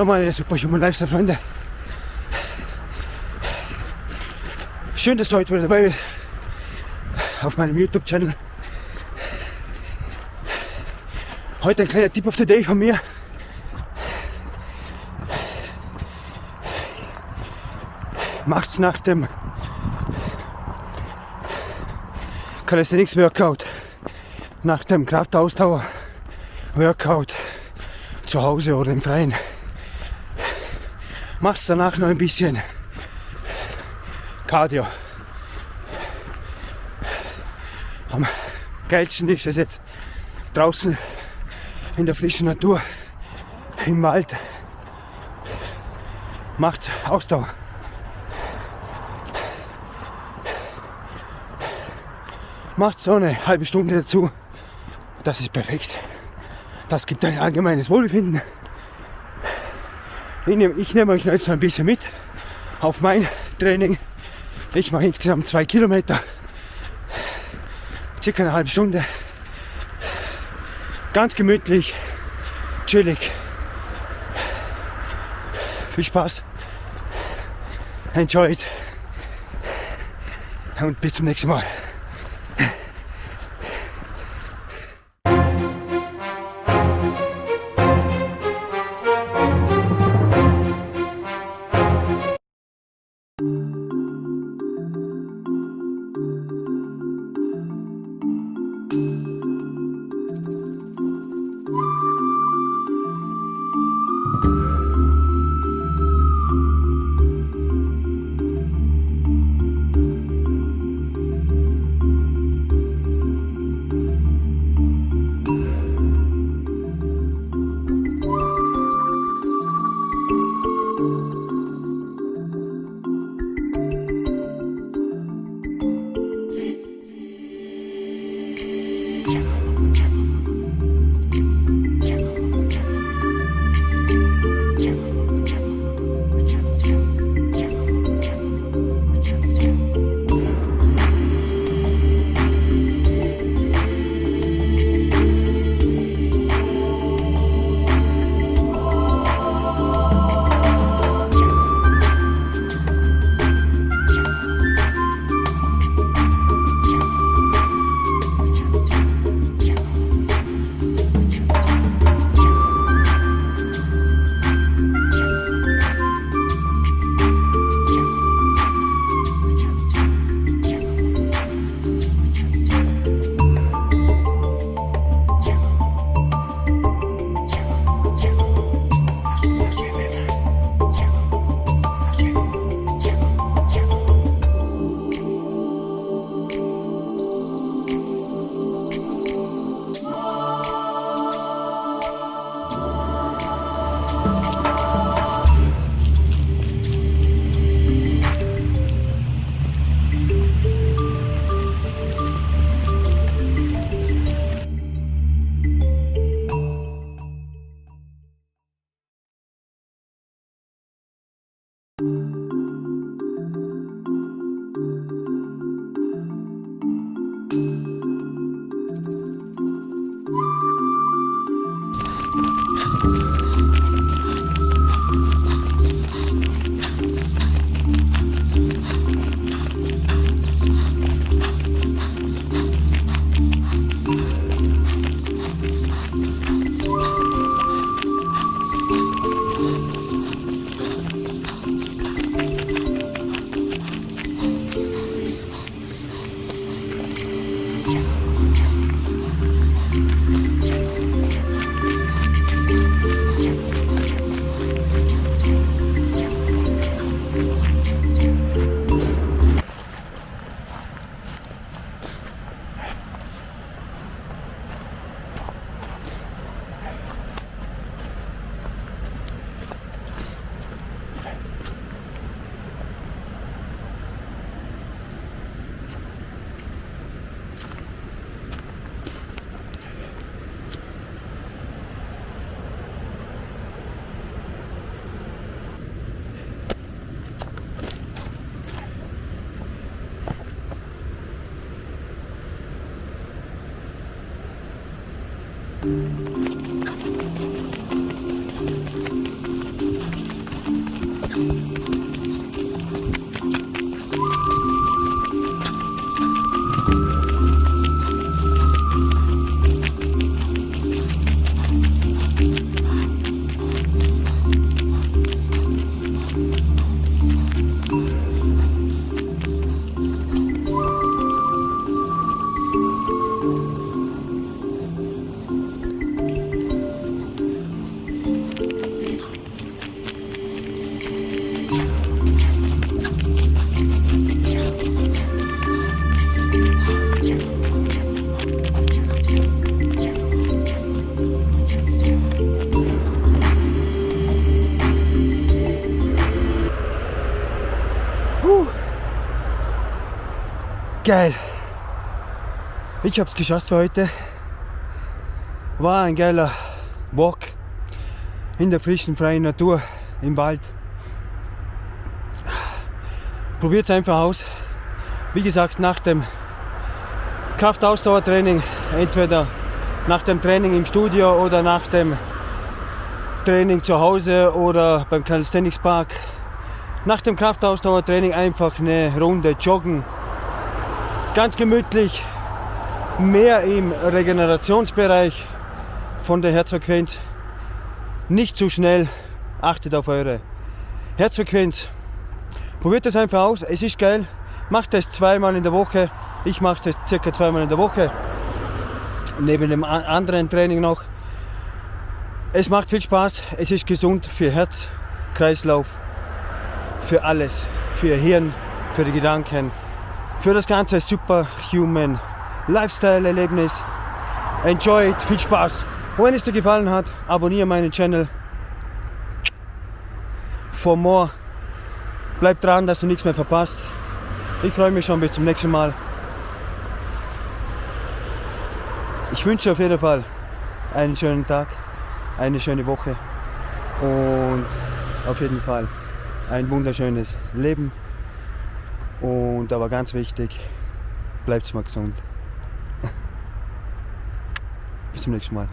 Hallo meine Superhuman Lifestyle Freunde. Schön, dass du heute wieder dabei bist auf meinem YouTube-Channel. Heute ein kleiner Tip of the Day von mir. Macht's nach dem Calisthenics Workout, nach dem Kraftausdauer Workout zu Hause oder im Freien. Mach's danach noch ein bisschen Cardio. Am geilsten ist es jetzt draußen in der frischen Natur, im Wald. Macht's Ausdauer. Macht so eine halbe Stunde dazu. Das ist perfekt. Das gibt ein allgemeines Wohlbefinden. Ich nehme euch jetzt noch ein bisschen mit auf mein Training. Ich mache insgesamt 2 Kilometer. Circa eine halbe Stunde. Ganz gemütlich, chillig. Viel Spaß. Enjoy it. Und bis zum nächsten Mal. Geil. Ich hab's geschafft für heute. War ein geiler Walk in der frischen, freien Natur, im Wald. Probiert's einfach aus. Wie gesagt, nach dem Kraftausdauertraining, entweder nach dem Training im Studio oder nach dem Training zu Hause oder beim Calisthenics Park. Nach dem Kraftausdauertraining einfach eine Runde joggen. Ganz gemütlich, mehr im Regenerationsbereich von der Herzfrequenz. Nicht zu schnell, achtet auf eure Herzfrequenz. Probiert das einfach aus, es ist geil. Macht das zweimal in der Woche. Ich mache das circa zweimal in der Woche. Neben dem anderen Training noch. Es macht viel Spaß, es ist gesund für Herz, Kreislauf, für alles. Für Hirn, für die Gedanken, für das ganze Superhuman Lifestyle-Erlebnis. Enjoy it, viel Spaß. Und wenn es dir gefallen hat, abonniere meinen Channel. For more. Bleib dran, dass du nichts mehr verpasst. Ich freue mich schon, bis zum nächsten Mal. Ich wünsche auf jeden Fall einen schönen Tag, eine schöne Woche und auf jeden Fall ein wunderschönes Leben. Und aber ganz wichtig, bleibt mal gesund. Bis zum nächsten Mal.